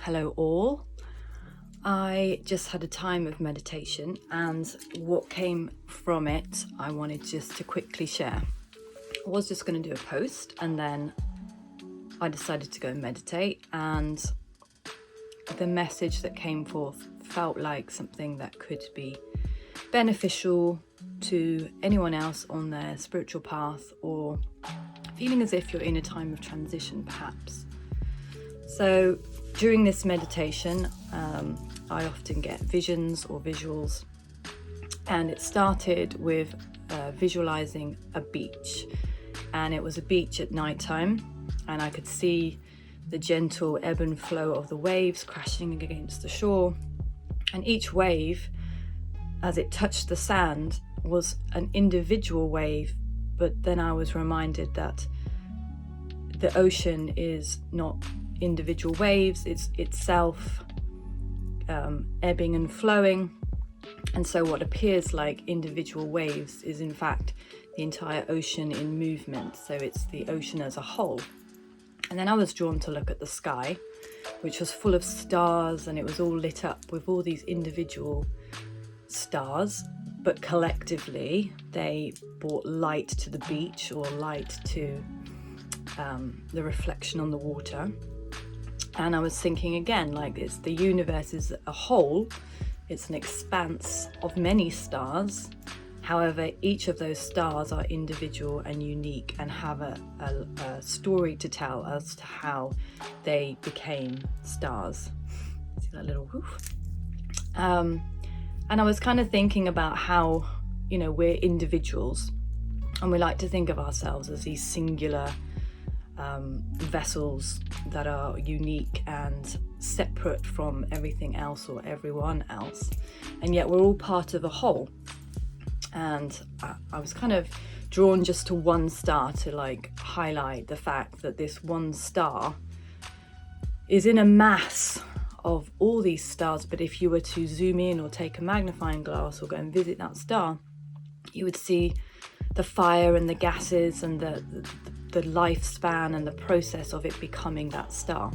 Hello all. I just had a time of meditation, and what came from it I wanted just to quickly share. I was just going to do a post, and then I decided to go and meditate, and the message that came forth felt like something that could be beneficial to anyone else on their spiritual path, or feeling as if you're in a time of transition perhaps. So during this meditation, I often get visions or visuals, and it started with visualizing a beach, and it was a beach at nighttime, and I could see the gentle ebb and flow of the waves crashing against the shore, and each wave, as it touched the sand, was an individual wave. But then I was reminded that the ocean is not individual waves, it's itself ebbing and flowing, and so what appears like individual waves is in fact the entire ocean in movement. So it's the ocean as a whole. And then I was drawn to look at the sky, which was full of stars, and it was all lit up with all these individual stars, but collectively they brought light to the beach, or light to the reflection on the water. And I was thinking again, like, it's the universe is a whole, it's an expanse of many stars. However, each of those stars are individual and unique, and have a story to tell as to how they became stars. See that little woof? And I was kind of thinking about how, we're individuals, and we like to think of ourselves as these singular vessels that are unique and separate from everything else or everyone else, and yet we're all part of a whole. And I was kind of drawn just to one star to highlight the fact that this one star is in a mass of all these stars, but if you were to zoom in or take a magnifying glass or go and visit that star, you would see the fire and the gases and the lifespan and the process of it becoming that star.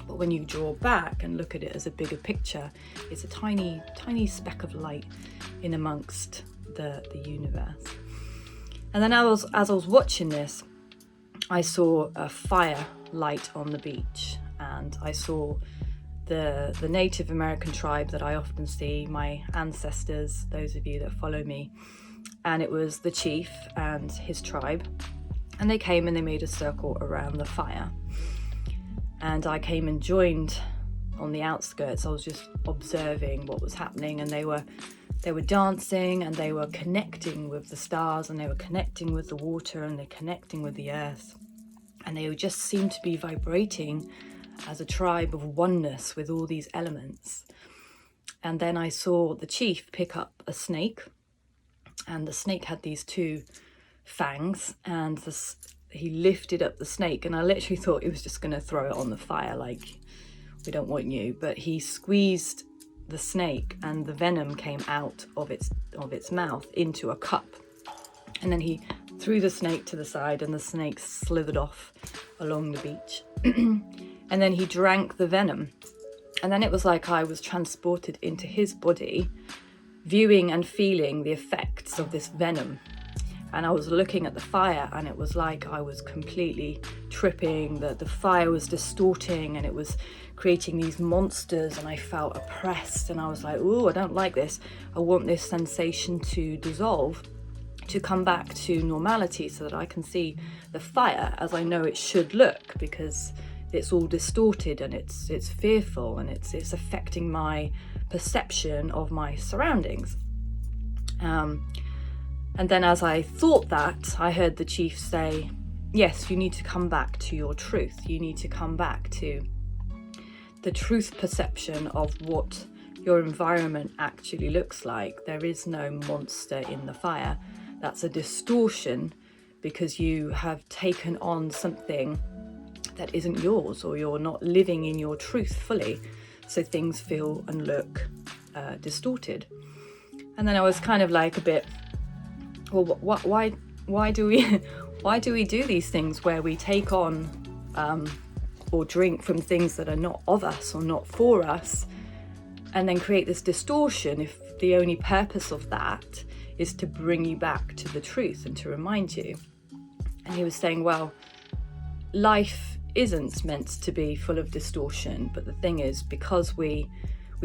But when you draw back and look at it as a bigger picture, it's a tiny, tiny speck of light in amongst the universe. And then as I was watching this, I saw a fire light on the beach, and I saw the Native American tribe that I often see, my ancestors, those of you that follow me, and it was the chief and his tribe, and they came and they made a circle around the fire, and I came and joined on the outskirts. I was just observing what was happening, and they were dancing, and they were connecting with the stars, and they were connecting with the water, and they're connecting with the earth, and they just seemed to be vibrating as a tribe of oneness with all these elements. And then I saw the chief pick up a snake, and the snake had these two fangs, and he lifted up the snake, and I literally thought he was just going to throw it on the fire, like, we don't want you. But he squeezed the snake, and the venom came out of its mouth into a cup, and then he threw the snake to the side, and the snake slithered off along the beach. And then he drank the venom, and then it was like I was transported into his body, viewing and feeling the effects of this venom. And I was looking at the fire, and it was like I was completely tripping. The fire was distorting, and it was creating these monsters, and I felt oppressed, and I was like, ooh, I don't like this. I want this sensation to dissolve, to come back to normality, so that I can see the fire as I know it should look, because it's all distorted, and it's fearful, and it's affecting my perception of my surroundings. And then as I thought that, I heard the chief say, yes, you need to come back to your truth. You need to come back to the truth perception of what your environment actually looks like. There is no monster in the fire. That's a distortion, because you have taken on something that isn't yours, or you're not living in your truth fully. So things feel and look distorted. And then I was kind of like a bit, well, why do we do these things where we take on or drink from things that are not of us or not for us, and then create this distortion if the only purpose of that is to bring you back to the truth and to remind you? And he was saying, well, life isn't meant to be full of distortion, but the thing is, because we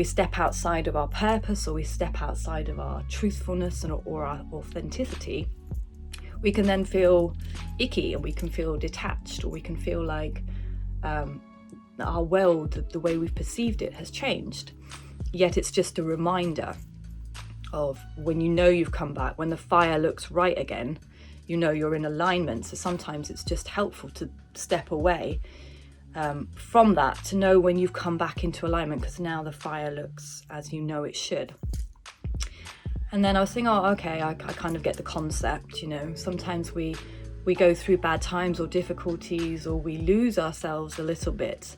step outside of our purpose, or we step outside of our truthfulness or our authenticity, we can then feel icky, and we can feel detached, or we can feel like our world, the way we've perceived it, has changed. Yet it's just a reminder of when you know you've come back, when the fire looks right again, you know you're in alignment. So sometimes it's just helpful to step away from that, to know when you've come back into alignment, because now the fire looks as you know it should. And then I was thinking, oh, okay, I kind of get the concept, you know. Sometimes we go through bad times or difficulties, or we lose ourselves a little bit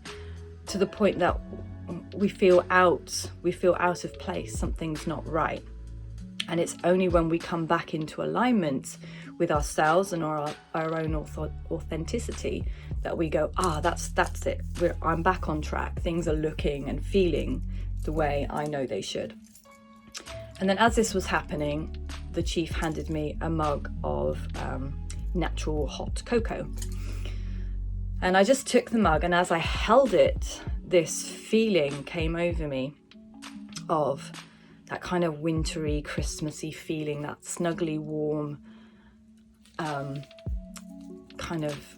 to the point that we feel out of place, something's not right. And it's only when we come back into alignment with ourselves and our own authenticity that we go, that's it. I'm back on track. Things are looking and feeling the way I know they should. And then as this was happening, the chief handed me a mug of natural hot cocoa. And I just took the mug, and as I held it, this feeling came over me of that kind of wintry, Christmassy feeling, that snuggly warm, kind of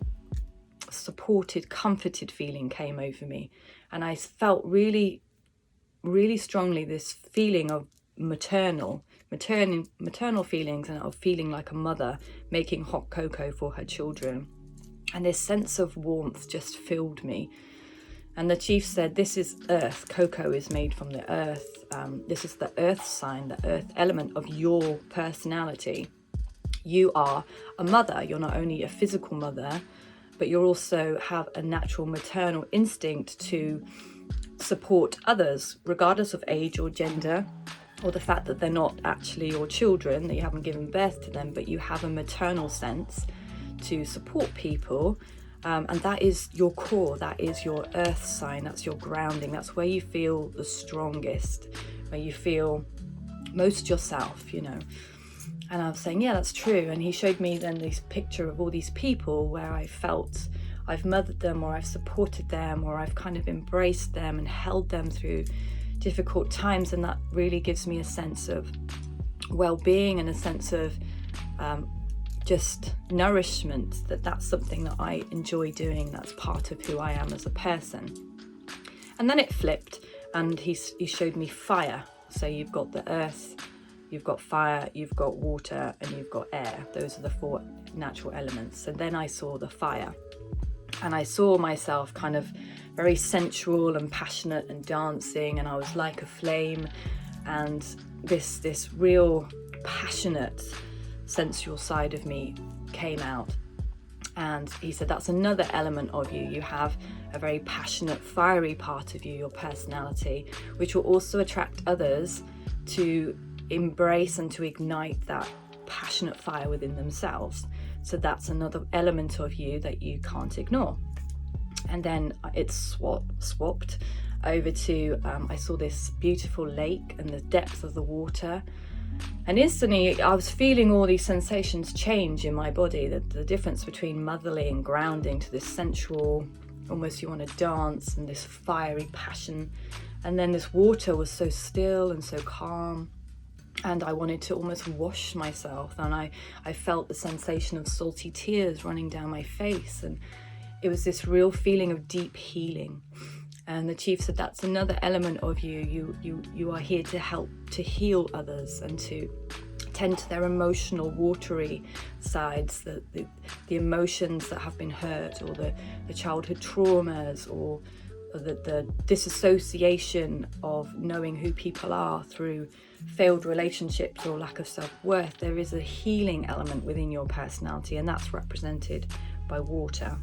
supported, comforted feeling came over me. And I felt really, really strongly this feeling of maternal feelings, and of feeling like a mother making hot cocoa for her children. And this sense of warmth just filled me. And the chief said, this is earth. Cocoa is made from the earth. This is the earth sign, the earth element of your personality. You are a mother. You're not only a physical mother, but you also have a natural maternal instinct to support others, regardless of age or gender, or the fact that they're not actually your children, that you haven't given birth to them, but you have a maternal sense to support people. And that is your core, that is your earth sign, that's your grounding, that's where you feel the strongest, where you feel most yourself, you know. And I was saying, yeah, that's true. And he showed me then this picture of all these people where I felt I've mothered them, or I've supported them, or I've kind of embraced them and held them through difficult times. And that really gives me a sense of well-being and a sense of just nourishment, that's something that I enjoy doing, that's part of who I am as a person. And then it flipped, and he showed me fire. So you've got the earth, you've got fire, you've got water, and you've got air. Those are the four natural elements. And then I saw the fire, and I saw myself kind of very sensual and passionate and dancing, and I was like a flame, and this real passionate sensual side of me came out. And he said, that's another element of you. You have a very passionate, fiery part of you, your personality, which will also attract others to embrace and to ignite that passionate fire within themselves. So that's another element of you that you can't ignore. And then it swapped over to, I saw this beautiful lake and the depth of the water. And instantly I was feeling all these sensations change in my body, the difference between motherly and grounding to this sensual, almost you want to dance, and this fiery passion. And then this water was so still and so calm, and I wanted to almost wash myself. And I felt the sensation of salty tears running down my face, and it was this real feeling of deep healing. And the chief said, that's another element of you. You are here to help to heal others and to tend to their emotional, watery sides, the emotions that have been hurt, or the childhood traumas, or the disassociation of knowing who people are through failed relationships or lack of self-worth. There is a healing element within your personality, and that's represented by water.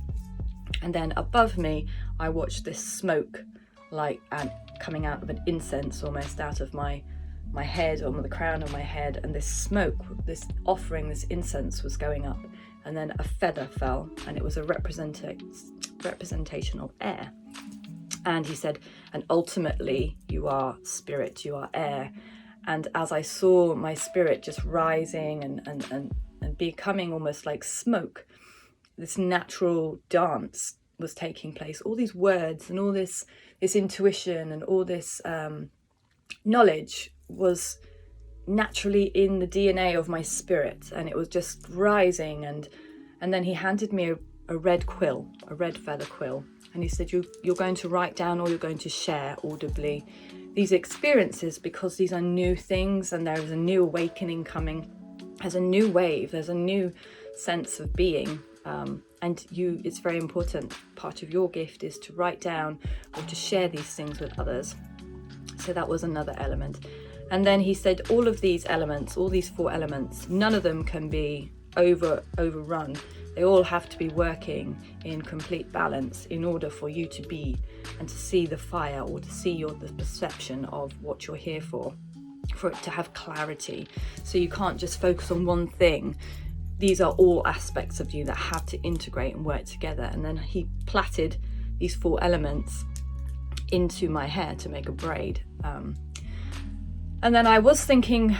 And then above me, I watched this smoke, like coming out of an incense, almost out of my my head, on the crown of my head, and this smoke, this offering, this incense was going up, and then a feather fell, and it was a representation of air. And he said, and ultimately you are spirit, you are air. And as I saw my spirit just rising and becoming almost like smoke, this natural dance was taking place. All these words and all this intuition and all this knowledge was naturally in the DNA of my spirit, and it was just rising. And then he handed me a red quill, a red feather quill, and he said, you're going to write down, or you're going to share audibly these experiences, because these are new things, and there is a new awakening coming. There's a new wave, there's a new sense of being, and it's very important. Part of your gift is to write down or to share these things with others. So that was another element. And then he said, all of these elements, all these 4 elements, none of them can be overrun. They all have to be working in complete balance in order for you to be and to see the fire, or to see the perception of what you're here for it to have clarity. So you can't just focus on one thing. These are all aspects of you that have to integrate and work together. And then he plaited these 4 elements into my hair to make a braid. And then I was thinking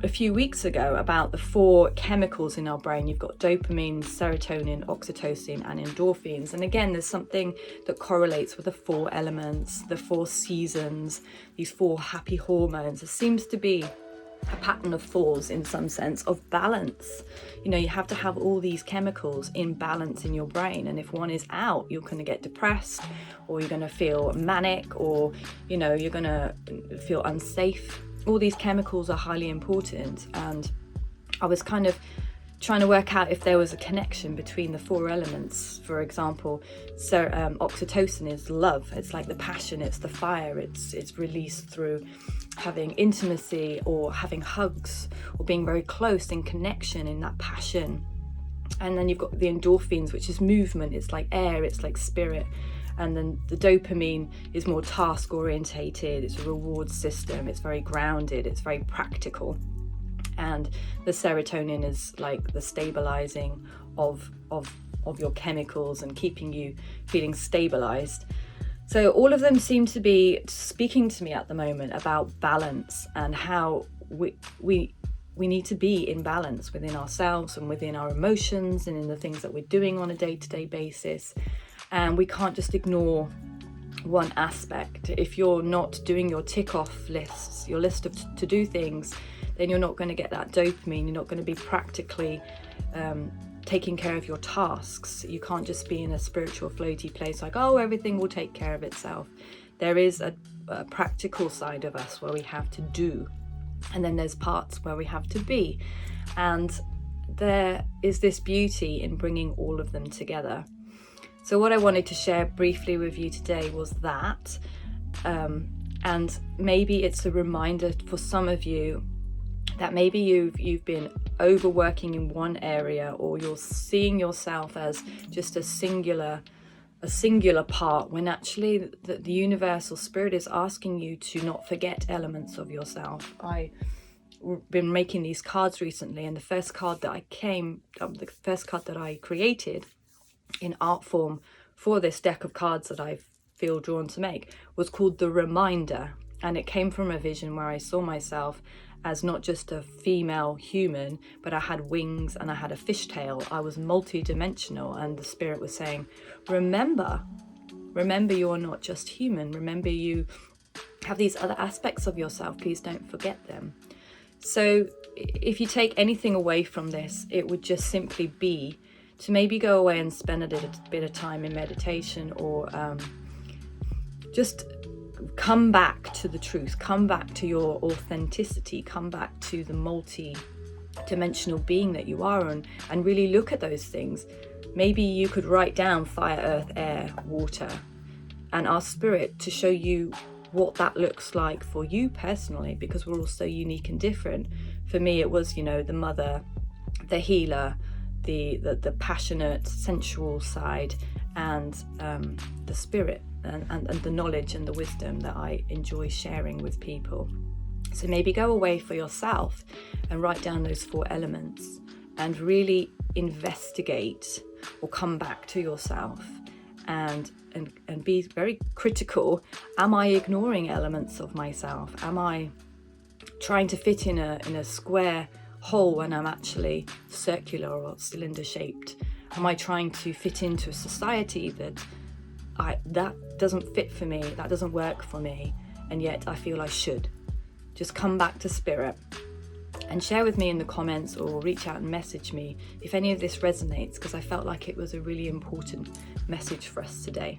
a few weeks ago about the 4 chemicals in our brain. You've got dopamine, serotonin, oxytocin, and endorphins. And again, there's something that correlates with the 4 elements, the 4 seasons, these 4 happy hormones. There seems to be a pattern of 4s in some sense of balance. You know, you have to have all these chemicals in balance in your brain, and if one is out, you're going to get depressed, or you're going to feel manic, or you're going to feel unsafe. All these chemicals are highly important, and I was kind of trying to work out if there was a connection between the 4 elements. For example, so oxytocin is love. It's like the passion, it's the fire, it's released through having intimacy, or having hugs, or being very close in connection in that passion. And then you've got the endorphins, which is movement. It's like air, it's like spirit. And then the dopamine is more task orientated, it's a reward system, it's very grounded, it's very practical. And the serotonin is like the stabilizing of your chemicals and keeping you feeling stabilized. So all of them seem to be speaking to me at the moment about balance, and how we need to be in balance within ourselves and within our emotions and in the things that we're doing on a day-to-day basis. And we can't just ignore one aspect. If you're not doing your tick-off lists, your list of to-do things, then you're not going to get that dopamine. You're not going to be practically taking care of your tasks. You can't just be in a spiritual floaty place like, oh, everything will take care of itself. There is a practical side of us where we have to do, and then there's parts where we have to be. And there is this beauty in bringing all of them together. So what I wanted to share briefly with you today was that, and maybe it's a reminder for some of you that maybe you've been overworking in one area, or you're seeing yourself as just a singular part, when actually the universal spirit is asking you to not forget elements of yourself. I've been making these cards recently, and the first card that I created in art form for this deck of cards that I feel drawn to make was called The Reminder. And it came from a vision where I saw myself as not just a female human, but I had wings and I had a fishtail. I was multi-dimensional, and the spirit was saying, remember you are not just human. Remember you have these other aspects of yourself. Please don't forget them. So if you take anything away from this, it would just simply be to maybe go away and spend a little bit of time in meditation, or just come back to the truth, come back to your authenticity, come back to the multi-dimensional being that you are, and really look at those things. Maybe you could write down fire, earth, air, water, and ask spirit to show you what that looks like for you personally, because we're all so unique and different. For me, it was, the mother, the healer, the passionate, sensual side, and the spirit, and the knowledge and the wisdom that I enjoy sharing with people. So maybe go away for yourself and write down those 4 elements and really investigate or come back to yourself and be very critical. Am I ignoring elements of myself? Am I trying to fit in a square hole when I'm actually circular or cylinder shaped? Am I trying to fit into a society that doesn't fit for me, that doesn't work for me, and yet I feel I should? Just come back to spirit and share with me in the comments, or reach out and message me if any of this resonates, because I felt like it was a really important message for us today.